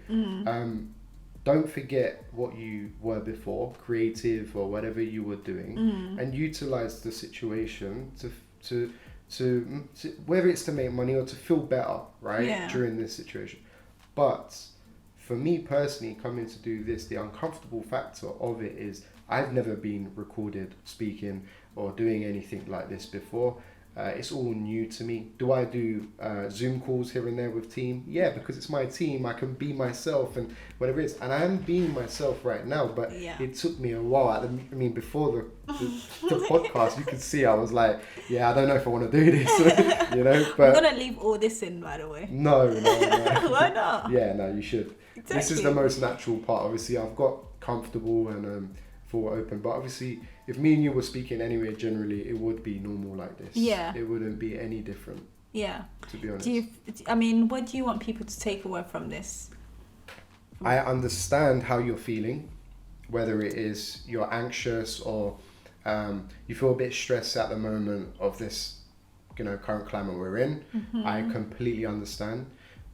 [SPEAKER 2] Don't forget what you were before, creative or whatever you were doing, and utilize the situation to whether it's to make money or to feel better, right, during this situation. But for me personally, coming to do this, the uncomfortable factor of it is I've never been recorded speaking or doing anything like this before. It's all new to me. Do I do Zoom calls here and there with team? Yeah, because it's my team. I can be myself and whatever it is. And I am being myself right now, but it took me a while. I mean, before the podcast, you could see I was like, I don't know if I want to do this, you know. But
[SPEAKER 1] I'm going to leave all this in, by the way.
[SPEAKER 2] No.
[SPEAKER 1] Why not?
[SPEAKER 2] Yeah, no, you should. Exactly. This is the most natural part. Obviously, I've got comfortable and full open, but obviously if me and you were speaking anyway, generally it would be normal like this. It wouldn't be any different, to be honest.
[SPEAKER 1] What do you want people to take away from this?
[SPEAKER 2] I understand how you're feeling, whether it is you're anxious or you feel a bit stressed at the moment of this, you know, current climate we're in. I completely understand,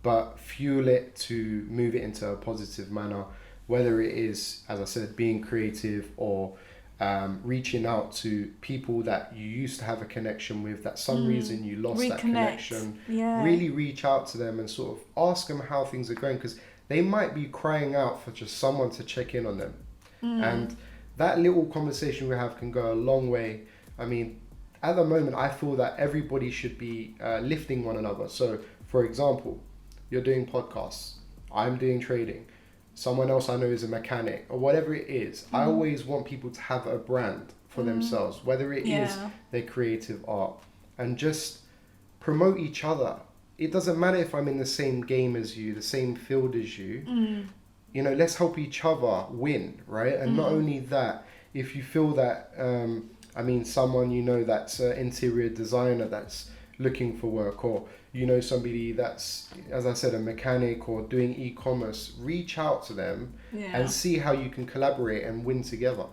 [SPEAKER 2] but fuel it to move it into a positive manner. Whether it is, as I said, being creative or reaching out to people that you used to have a connection with, that some reason you lost that connection. Really reach out to them and sort of ask them how things are going, because they might be crying out for just someone to check in on them. And that little conversation we have can go a long way. I mean, at the moment, I feel that everybody should be lifting one another. So, for example, you're doing podcasts, I'm doing trading. Someone else I know is a mechanic or whatever it is. I always want people to have a brand for themselves, whether it is their creative art, and just promote each other. It doesn't matter if I'm in the same game as you, the same field as you. You know, let's help each other win, right? And not only that, if you feel that, someone you know that's an interior designer that's looking for work, or you know somebody that's, as I said, a mechanic or doing e-commerce, reach out to them and see how you can collaborate and win together.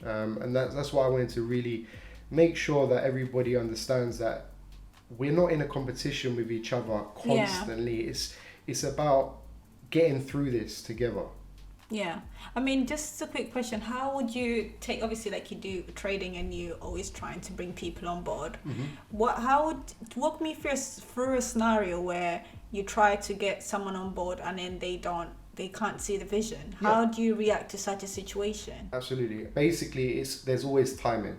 [SPEAKER 2] And that's why I wanted to really make sure that everybody understands that we're not in a competition with each other constantly. It's about getting through this together.
[SPEAKER 1] Yeah. I mean, just a quick question. How would you take, obviously, like you do trading and you're always trying to bring people on board. Walk me through a scenario where you try to get someone on board and then they can't see the vision. How do you react to such a situation?
[SPEAKER 2] Absolutely. Basically, there's always timing.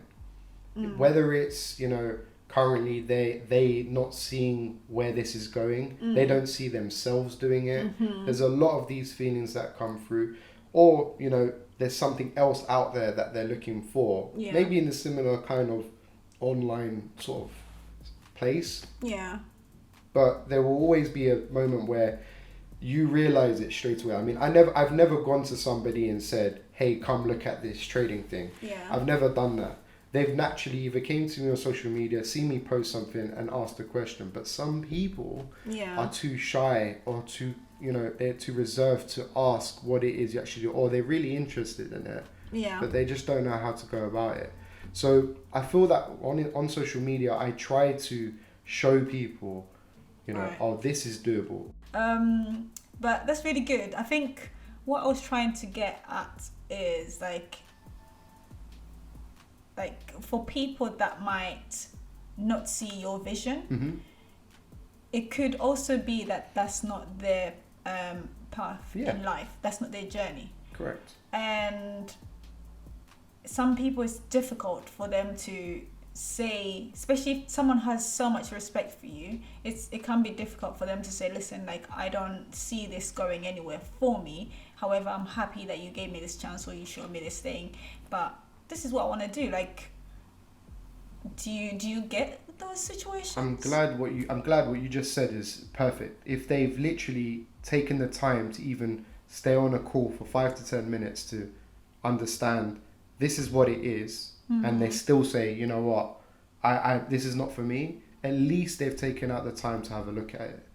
[SPEAKER 2] Whether it's, you know, currently they not seeing where this is going, they don't see themselves doing it. There's a lot of these feelings that come through, or you know, there's something else out there that they're looking for, maybe in a similar kind of online sort of place, but there will always be a moment where you realize it straight away. I mean, I've never gone to somebody and said, hey, come look at this trading thing. I've never done that. They've naturally either came to me on social media, seen me post something and asked a question. But some people are too shy or too, you know, they're too reserved to ask what it is you actually do, or they're really interested in it, but they just don't know how to go about it. So I feel that on social media, I try to show people, you know, this is doable.
[SPEAKER 1] But that's really good. I think what I was trying to get at is like for people that might not see your vision, it could also be that that's not their path in life. That's not their journey.
[SPEAKER 2] Correct.
[SPEAKER 1] And some people, it's difficult for them to say, especially if someone has so much respect for you, it can be difficult for them to say, listen, like, I don't see this going anywhere for me. However, I'm happy that you gave me this chance or you showed me this thing, but this is what I want to do. Like, do you get those situations?
[SPEAKER 2] I'm glad what you just said is perfect. If they've literally taken the time to even stay on a call for 5 to 10 minutes to understand this is what it is, and they still say, you know what, I this is not for me, at least they've taken out the time to have a look at it.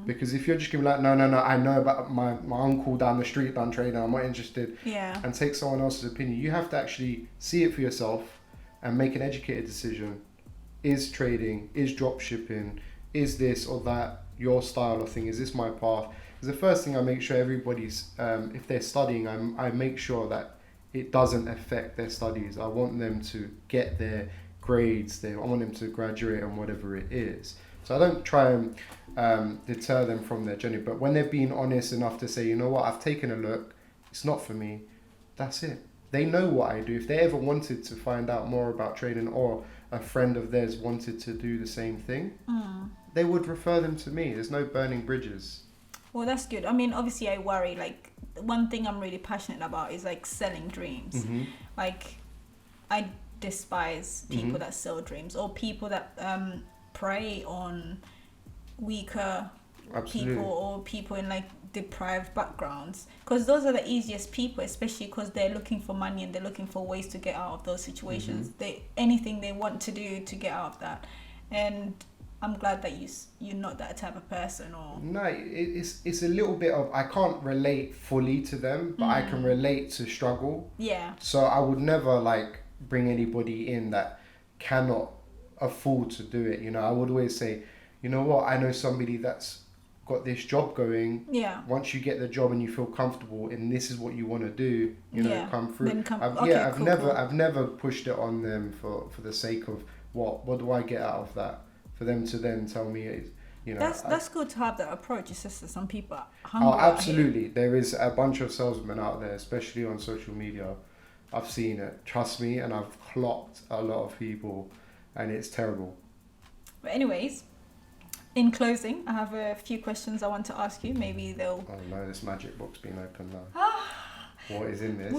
[SPEAKER 2] Because if you're just gonna be like, no, I know about my uncle down the street done trading, I'm not interested, and take someone else's opinion, you have to actually see it for yourself and make an educated decision. Is trading, is drop shipping, is this or that your style of thing? Is this my path? Because the first thing I make sure everybody's, if they're studying, I make sure that it doesn't affect their studies. I want them to get their grades. I want them to graduate on whatever it is. So I don't try and deter them from their journey. But when they've been honest enough to say, you know what, I've taken a look, it's not for me, that's it. They know what I do. If they ever wanted to find out more about trading, or a friend of theirs wanted to do the same thing, they would refer them to me. There's no burning bridges.
[SPEAKER 1] Well, that's good. I mean, obviously I worry, like, one thing I'm really passionate about is like selling dreams. Like, I despise people that sell dreams, or people that prey on weaker people, or people in like deprived backgrounds, because those are the easiest people, especially because they're looking for money and they're looking for ways to get out of those situations. Anything they want to do to get out of that. And I'm glad that you're not that type of person. Or
[SPEAKER 2] no, it's a little bit of, I can't relate fully to them, but I can relate to struggle.
[SPEAKER 1] Yeah.
[SPEAKER 2] So I would never like bring anybody in that cannot afford to do it. You know, I would always say, you know what, I know somebody that's got this job going.
[SPEAKER 1] Yeah.
[SPEAKER 2] Once you get the job and you feel comfortable and this is what you want to do, you know, come through. I've never pushed it on them for the sake of what do I get out of that? For them to then tell me, you know,
[SPEAKER 1] that's good to have that approach. It's just that some people are hungry.
[SPEAKER 2] Oh, absolutely. There is a bunch of salesmen out there, especially on social media. I've seen it. Trust me, and I've clocked a lot of people, and it's terrible.
[SPEAKER 1] But anyways, in closing, I have a few questions I want to ask you. Maybe they'll...
[SPEAKER 2] Oh no, this magic box being opened now. What is in this?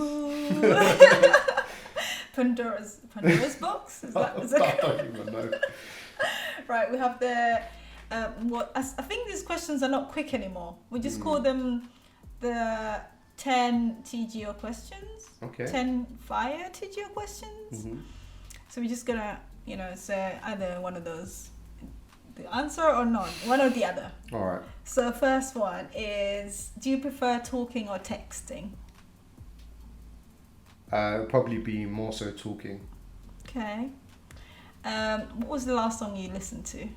[SPEAKER 1] Pandora's box? Is that
[SPEAKER 2] I don't even know.
[SPEAKER 1] Right, we have the... I think these questions are not quick anymore. We just call them the 10 TGO questions.
[SPEAKER 2] Okay.
[SPEAKER 1] 10 fire TGO questions. So we're just gonna, say either one of those, the answer or not, one or the other.
[SPEAKER 2] All right.
[SPEAKER 1] So the first one is, do you prefer talking or texting?
[SPEAKER 2] Probably be more so talking.
[SPEAKER 1] Okay. What was the last song you listened to?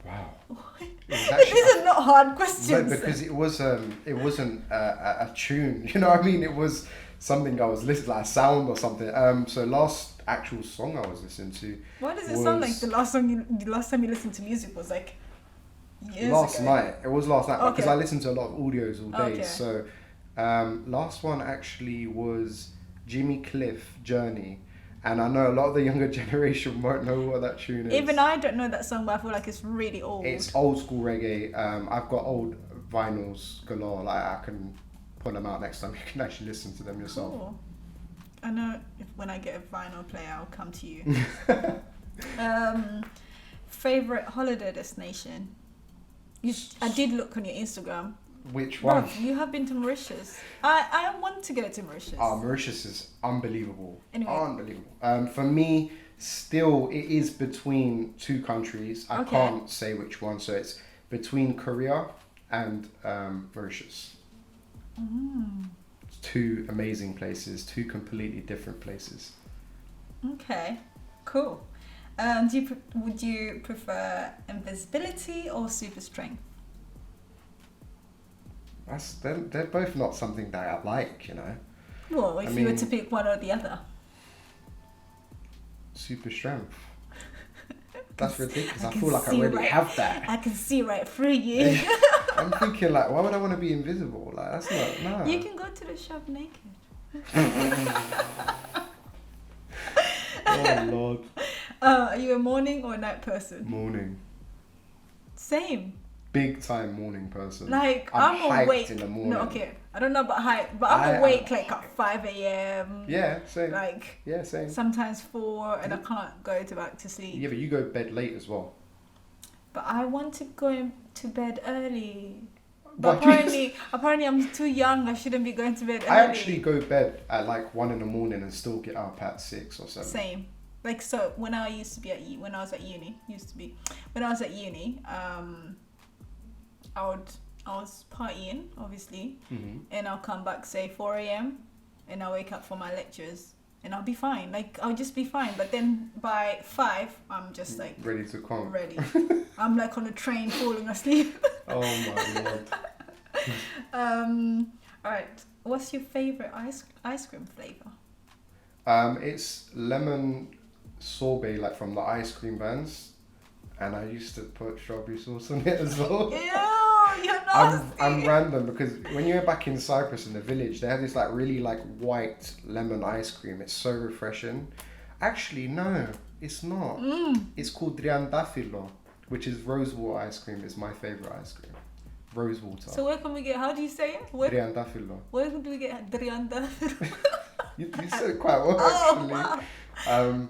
[SPEAKER 2] Wow.
[SPEAKER 1] These are not hard questions.
[SPEAKER 2] No, because it wasn't a tune. You know what I mean? It was something I was listening, like a sound or something. So last actual song I was listening to.
[SPEAKER 1] Why does it sound like the last time you listened to music was like years ago?
[SPEAKER 2] Last night. It was last night because
[SPEAKER 1] Okay.
[SPEAKER 2] I listened to a lot of audios all day.
[SPEAKER 1] Okay.
[SPEAKER 2] So last one actually was Jimmy Cliff, Journey. And I know a lot of the younger generation won't know what that tune is.
[SPEAKER 1] Even I don't know that song, but I feel like it's really old.
[SPEAKER 2] It's old school reggae. I've got old vinyls galore. Like I can pull them out next time. You can actually listen to them yourself.
[SPEAKER 1] Cool. I know when I get a vinyl player, I'll come to you. Favorite holiday destination? I did look on your Instagram.
[SPEAKER 2] Which one?
[SPEAKER 1] Bruv, you have been to Mauritius. I want to go to Mauritius.
[SPEAKER 2] Mauritius is unbelievable.
[SPEAKER 1] Anyway.
[SPEAKER 2] Unbelievable. For me, still, it is between two countries. I can't say which one. So it's between Korea and Mauritius. It's two amazing places, two completely different places.
[SPEAKER 1] Okay, cool. Would you prefer invisibility or super strength?
[SPEAKER 2] They're both not something that I like, you know.
[SPEAKER 1] Well, if you were to pick one or the other.
[SPEAKER 2] Super strength. That's ridiculous. I feel like I already have that.
[SPEAKER 1] I can see right through you.
[SPEAKER 2] I'm thinking like, why would I want to be invisible? Like, that's not, no.
[SPEAKER 1] You can go to the shop naked.
[SPEAKER 2] Oh Lord.
[SPEAKER 1] Are you a morning or night person?
[SPEAKER 2] Morning.
[SPEAKER 1] Same.
[SPEAKER 2] Big time morning person.
[SPEAKER 1] Like,
[SPEAKER 2] I'm hyped
[SPEAKER 1] awake.
[SPEAKER 2] in the morning.
[SPEAKER 1] No, okay. I don't know about hype, but I'm awake like at 5 a.m.
[SPEAKER 2] Yeah, same.
[SPEAKER 1] Like,
[SPEAKER 2] yeah, same.
[SPEAKER 1] sometimes 4, and I can't go back to sleep.
[SPEAKER 2] Yeah, but you go to bed late as well.
[SPEAKER 1] But I want to go to bed early. But apparently I'm too young. I shouldn't be going to bed early.
[SPEAKER 2] I actually go to bed at like 1 in the morning and still get up at 6 or 7.
[SPEAKER 1] Same. Like, so when I used to be at when I was at uni, I was partying, obviously, and I'll come back, say 4 a.m. and I'll wake up for my lectures and I'll be fine. Like, I'll just be fine. But then by 5, I'm just like
[SPEAKER 2] ready to come.
[SPEAKER 1] Ready. I'm like on a train falling asleep.
[SPEAKER 2] Oh my Lord.
[SPEAKER 1] All right. What's your favorite ice cream flavor?
[SPEAKER 2] It's lemon sorbet, like from the ice cream vans, and I used to put strawberry sauce on it as well.
[SPEAKER 1] Ew, you're nasty.
[SPEAKER 2] I'm random because when you're back in Cyprus in the village, they have this like really like white lemon ice cream. It's so refreshing. Actually, no, it's not. It's called triantafilo, which is rosewater ice cream. Is my favorite ice cream. Rosewater.
[SPEAKER 1] So where can we get? How do you say it?
[SPEAKER 2] Triantafilo.
[SPEAKER 1] Where do we get triantafilo?
[SPEAKER 2] You said it quite well, actually.
[SPEAKER 1] Wow.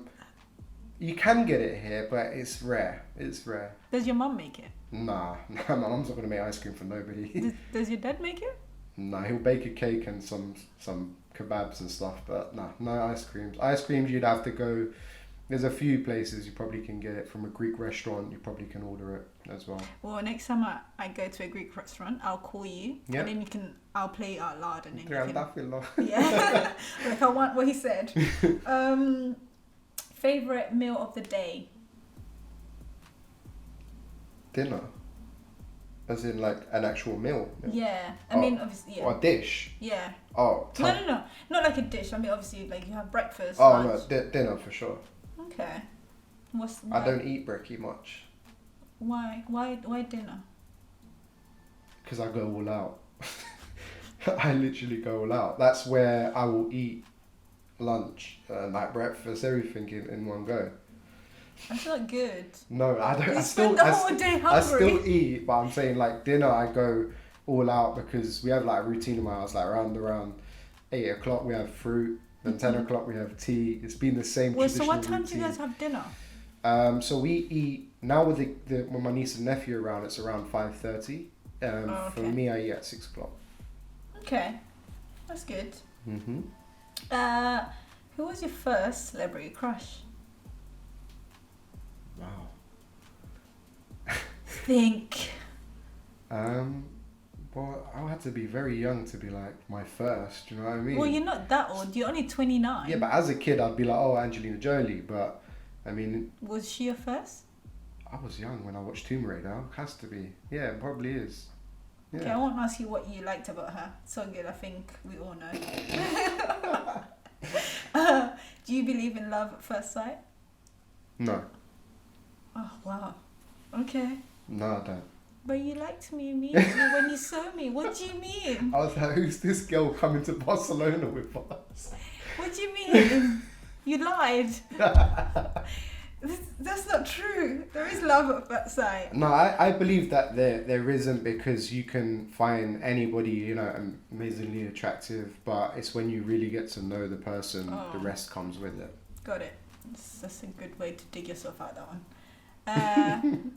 [SPEAKER 2] You can get it here, but it's rare. It's rare.
[SPEAKER 1] Does your mum make it?
[SPEAKER 2] Nah, my mum's not gonna make ice cream for nobody.
[SPEAKER 1] Does your dad make it?
[SPEAKER 2] Nah, he'll bake a cake and some kebabs and stuff, but nah, no ice creams. Ice creams you'd have to go. There's a few places you probably can get it from a Greek restaurant. You probably can order it as well.
[SPEAKER 1] Well, next time I go to a Greek restaurant, I'll call you, and then I'll play it out loud, and then you can. Yeah, like I want what he said. Favorite meal of the day?
[SPEAKER 2] Dinner. As in like an actual meal?
[SPEAKER 1] Yeah. I mean, obviously, yeah.
[SPEAKER 2] Or a dish?
[SPEAKER 1] Yeah.
[SPEAKER 2] Oh.
[SPEAKER 1] No. Not like a dish. I mean, obviously, like you have breakfast,
[SPEAKER 2] Oh,
[SPEAKER 1] lunch.
[SPEAKER 2] no, dinner for sure.
[SPEAKER 1] Okay.
[SPEAKER 2] I don't eat brekkie much.
[SPEAKER 1] Why dinner?
[SPEAKER 2] Because I go all out. I literally go all out. That's where I will eat lunch, like breakfast, everything in one go.
[SPEAKER 1] That's not good.
[SPEAKER 2] No, I don't.
[SPEAKER 1] You spend the whole day hungry.
[SPEAKER 2] I still eat, but I'm saying like dinner, I go all out because we have like a routine in my house. Like around 8 o'clock we have fruit, then 10 o'clock we have tea. It's been the same.
[SPEAKER 1] Well, so what
[SPEAKER 2] traditional
[SPEAKER 1] time do you guys have dinner?
[SPEAKER 2] So we eat now with when my niece and nephew are around. It's around 5:30.
[SPEAKER 1] Okay.
[SPEAKER 2] For me, I eat at 6 o'clock.
[SPEAKER 1] Okay, that's good. Who was your first celebrity crush?
[SPEAKER 2] Wow.
[SPEAKER 1] Think.
[SPEAKER 2] Well, I had to be very young to be like my first. You know what I mean?
[SPEAKER 1] Well, you're not that old. You're only 29.
[SPEAKER 2] Yeah, but as a kid, I'd be like, oh, Angelina Jolie. But I mean,
[SPEAKER 1] was she your first?
[SPEAKER 2] I was young when I watched Tomb Raider. Has to be. Yeah, it probably is. Yeah.
[SPEAKER 1] Okay, I won't ask you what you liked about her. So good, I think we all know. Do you believe in love at first sight?
[SPEAKER 2] No.
[SPEAKER 1] Oh, wow. Okay.
[SPEAKER 2] No, I don't.
[SPEAKER 1] But you liked me immediately when you saw me. What do you mean?
[SPEAKER 2] I was like, who's this girl coming to Barcelona with us?
[SPEAKER 1] What do you mean? You lied. That's not true. There is love at first sight.
[SPEAKER 2] No, I believe that there isn't, because you can find anybody, you know, amazingly attractive, but it's when you really get to know the person, the rest comes with it.
[SPEAKER 1] Got it. That's a good way to dig yourself out, that one.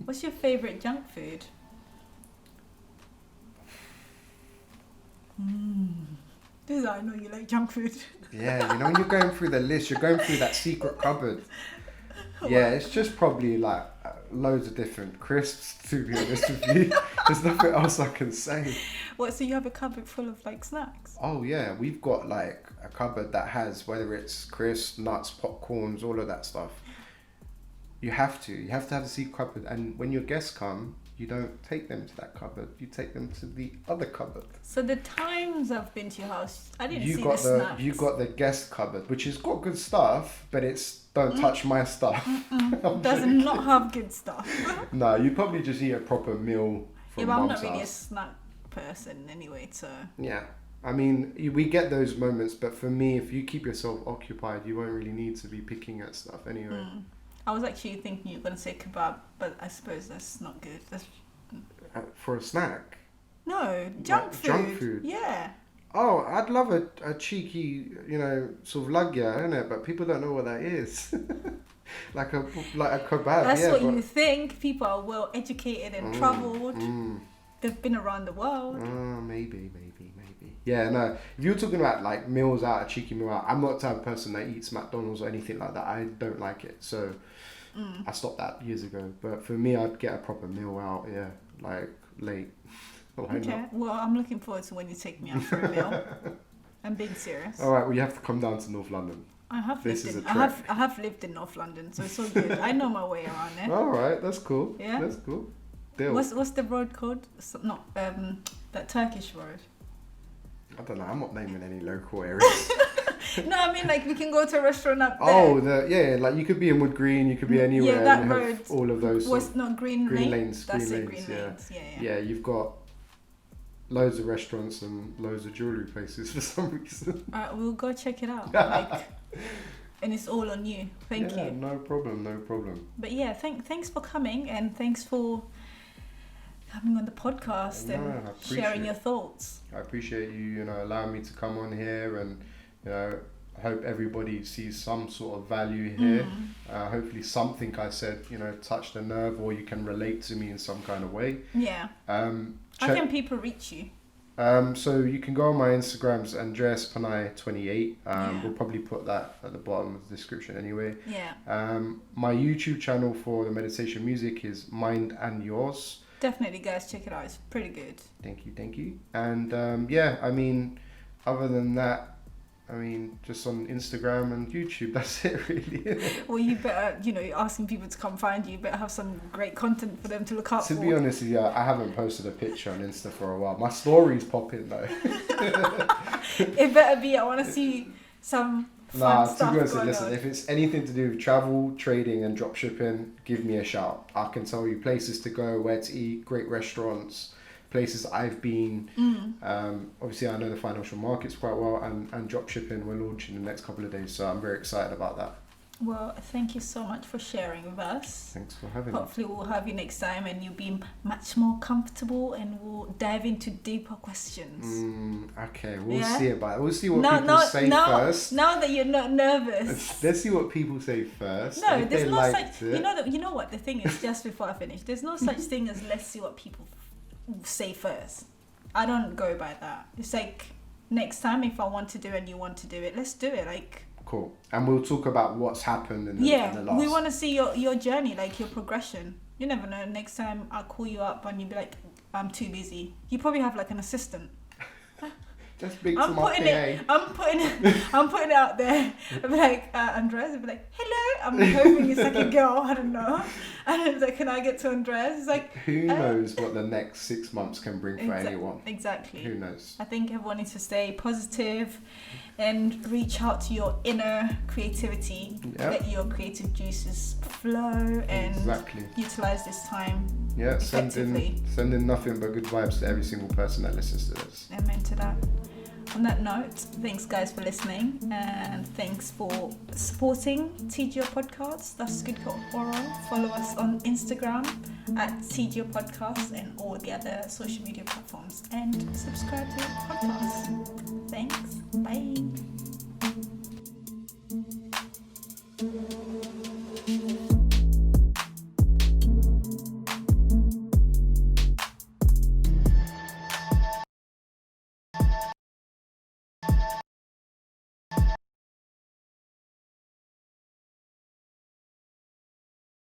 [SPEAKER 1] What's your favourite junk food? This is how I know you like junk food.
[SPEAKER 2] Yeah, you know, when you're going through the list, you're going through that secret cupboard. Yeah, it's just probably like loads of different crisps, to be honest with you. There's nothing else I can say.
[SPEAKER 1] What, so you have a cupboard full of like snacks?
[SPEAKER 2] Oh yeah, we've got like a cupboard that has, whether it's crisps, nuts, popcorns, all of that stuff. You have to have a secret cupboard, and when your guests come, you don't take them to that cupboard, you take them to the other cupboard.
[SPEAKER 1] So the times I've been to your house, I didn't see the snacks.
[SPEAKER 2] You got the guest cupboard, which has got good stuff, but it's don't touch my stuff.
[SPEAKER 1] Does not have good stuff.
[SPEAKER 2] No, you probably just eat a proper meal from
[SPEAKER 1] yeah, but I'm
[SPEAKER 2] Mum's
[SPEAKER 1] not really
[SPEAKER 2] house.
[SPEAKER 1] a snack person anyway, so...
[SPEAKER 2] Yeah. I mean, we get those moments, but for me, if you keep yourself occupied, you won't really need to be picking at stuff anyway.
[SPEAKER 1] I was actually thinking you were going to say kebab, but I suppose that's not good. That's...
[SPEAKER 2] For a snack?
[SPEAKER 1] No, junk food.
[SPEAKER 2] Junk food?
[SPEAKER 1] Yeah.
[SPEAKER 2] Oh, I'd love a cheeky, sort of lagya, innit? But people don't know what that is. like a kebab.
[SPEAKER 1] That's what you think. People are well educated and travelled. They've been around the world.
[SPEAKER 2] Maybe. Yeah, no. If you're talking about like meals out, a cheeky meal out, I'm not the type of person that eats McDonald's or anything like that. I don't like it. So I stopped that years ago. But for me, I'd get a proper meal out, yeah, like late. Why
[SPEAKER 1] okay.
[SPEAKER 2] not?
[SPEAKER 1] Well, I'm looking forward to when you take me out for a meal. I'm being serious.
[SPEAKER 2] All right, well, you have to come down to North London.
[SPEAKER 1] I have lived in North London, so it's all good. I know my way around there.
[SPEAKER 2] All right, that's cool.
[SPEAKER 1] Yeah,
[SPEAKER 2] that's cool. Deal.
[SPEAKER 1] What's the road called? Not that Turkish road.
[SPEAKER 2] I don't know. I'm not naming any local areas.
[SPEAKER 1] No, I mean like we can go to a restaurant up there.
[SPEAKER 2] Oh, like you could be in Wood Green, you could be anywhere.
[SPEAKER 1] Yeah, that
[SPEAKER 2] and
[SPEAKER 1] road.
[SPEAKER 2] have all of those.
[SPEAKER 1] Was not Green
[SPEAKER 2] Lanes.
[SPEAKER 1] That's
[SPEAKER 2] Green
[SPEAKER 1] it,
[SPEAKER 2] Lanes.
[SPEAKER 1] Green
[SPEAKER 2] Yeah.
[SPEAKER 1] Lanes. Yeah.
[SPEAKER 2] Yeah, you've got loads of restaurants and loads of jewellery places for some reason.
[SPEAKER 1] We'll go check it out. And it's all on you. Thank you.
[SPEAKER 2] No problem.
[SPEAKER 1] But yeah, thanks for coming and thanks for coming on the podcast and sharing your thoughts.
[SPEAKER 2] I appreciate you, allowing me to come on here, and I hope everybody sees some sort of value here. Hopefully something I said, touched a nerve, or you can relate to me in some kind of way.
[SPEAKER 1] Yeah. How can people reach you?
[SPEAKER 2] So you can go on my Instagram's Andreas Panayi 28. We'll probably put that at the bottom of the description anyway.
[SPEAKER 1] Yeah.
[SPEAKER 2] My YouTube channel for the meditation music is Mind and Yours.
[SPEAKER 1] Definitely, guys, check it out. It's pretty good.
[SPEAKER 2] Thank you. And I mean, other than that, just on Instagram and YouTube, that's it really.
[SPEAKER 1] Well, you better, you're asking people to come find you. You better have some great content for them to look up for.
[SPEAKER 2] To be honest with you, I haven't posted a picture on Insta for a while. My stories pop in though.
[SPEAKER 1] It better be. I want to see some fun stuff.
[SPEAKER 2] To be honest, listen, if it's anything to do with travel, trading and drop shipping, give me a shout. I can tell you places to go, where to eat, great restaurants, places I've been. Obviously I know the financial markets quite well, and drop shipping we're launching in the next couple of days, so I'm very excited about that.
[SPEAKER 1] Well, thank you so much for sharing with us.
[SPEAKER 2] Thanks for having me.
[SPEAKER 1] Hopefully we'll have you next time and you'll be much more comfortable and we'll dive into deeper questions.
[SPEAKER 2] Okay, we'll see about it. We'll see what people say first.
[SPEAKER 1] Now that you're not nervous.
[SPEAKER 2] Let's see what people say first.
[SPEAKER 1] No, there's no such... You know what the thing is, just before I finish, there's no such thing as let's see what people say first. I don't go by that. It's like next time if I want to do it and you want to do it, let's do it. Like,
[SPEAKER 2] cool. And we'll talk about what's happened in the last.
[SPEAKER 1] We want to see your journey, like your progression. You never know. Next time I'll call you up and you'll be like, I'm too busy. You probably have like an assistant.
[SPEAKER 2] Just big to my PA.
[SPEAKER 1] I'm putting it out there. I'll be like, Andreas will be like, hello. I'm hoping it's like a girl. I don't know. And it's like, can I get to Andreas? It's like,
[SPEAKER 2] who knows what the next 6 months can bring for anyone?
[SPEAKER 1] Exactly.
[SPEAKER 2] Who knows?
[SPEAKER 1] I think everyone needs to stay positive and reach out to your inner creativity. Let your creative juices flow and utilize this time.
[SPEAKER 2] Yeah, sending nothing but good vibes to every single person that listens to this.
[SPEAKER 1] Amen to that. On that note, thanks guys for listening and thanks for supporting TGO Podcast. That's good for oral. Follow us on Instagram at TGO Podcast and all the other social media platforms and subscribe to the podcast. Thanks. Bye.